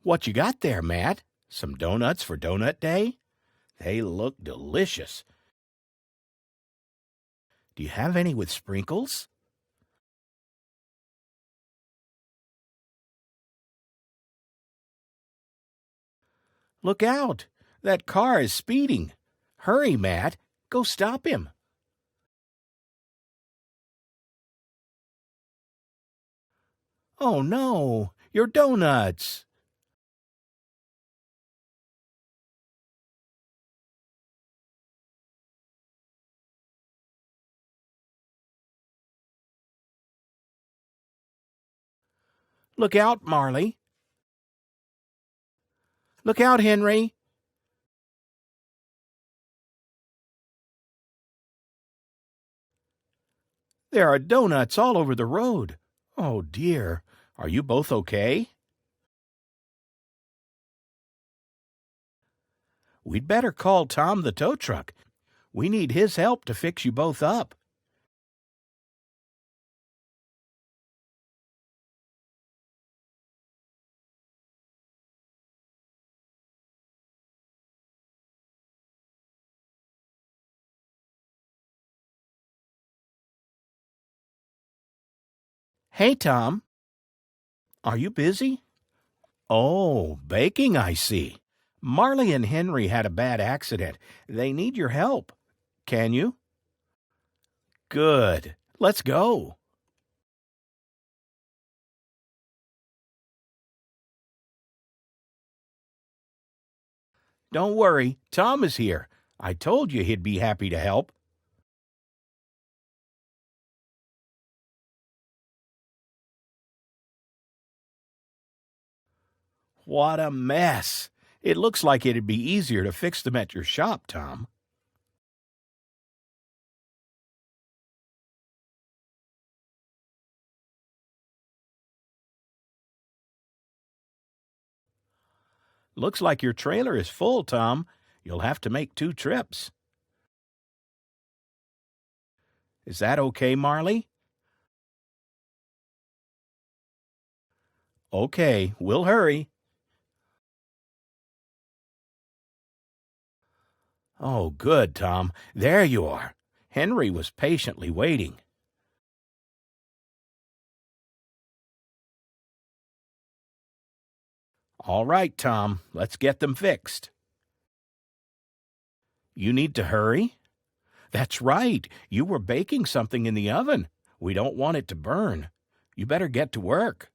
What you got there, Matt? Some donuts for Donut Day? They look delicious. Do you have any with sprinkles? Look out! That car is speeding. Hurry, Matt. Go stop him. Oh, no. Your donuts. Look out, Marley. Look out, Henry. There are donuts all over the road. Oh, dear. Are you both okay? We'd better call Tom the tow truck. We need his help to fix you both up. Hey, Tom. Are you busy? Oh, baking, I see. Marley and Henry had a bad accident. They need your help. Can you? Good. Let's go. Don't worry, Tom is here. I told you he'd be happy to help. What a mess. It looks like it'd be easier to fix them at your shop, Tom. Looks like your trailer is full, Tom. You'll have to make 2 trips. Is that okay, Marley? Okay, we'll hurry. Oh, good, Tom. There you are. Henry was patiently waiting. All right, Tom, let's get them fixed. You need to hurry? That's right. You were baking something in the oven. We don't want it to burn. You better get to work.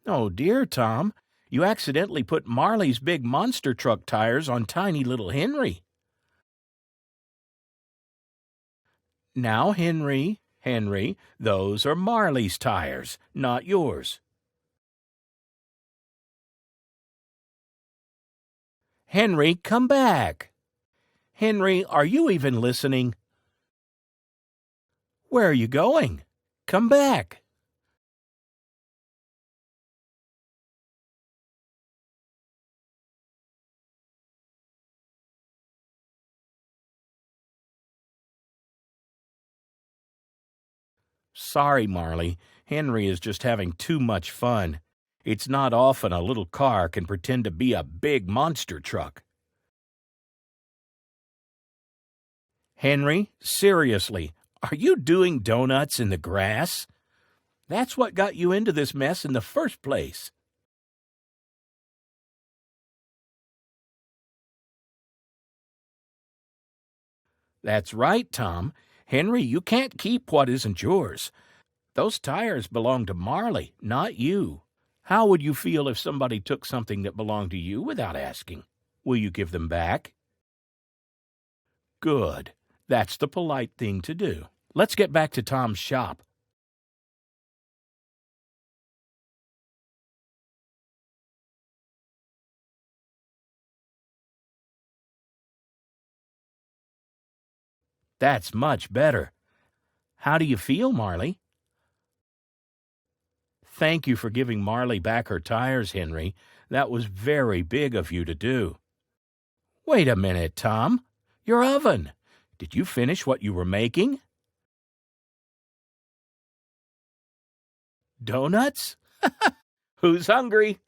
Oh, dear, Tom. You accidentally put Marley's big monster truck tires on tiny little Henry. Now, Henry, those are Marley's tires, not yours. Henry, come back. Henry, are you even listening? Where are you going? Come back. Sorry, Marley. Henry is just having too much fun. It's not often a little car can pretend to be a big monster truck. Henry, seriously, are you doing donuts in the grass? That's what got you into this mess in the first place. That's right, Tom. Henry, you can't keep what isn't yours. Those tires belong to Marley, not you. How would you feel if somebody took something that belonged to you without asking? Will you give them back? Good. That's the polite thing to do. Let's get back to Tom's shop. That's much better. How do you feel, Marley? Thank you for giving Marley back her tires, Henry. That was very big of you to do. Wait a minute, Tom. Your oven. Did you finish what you were making? Donuts? Who's hungry?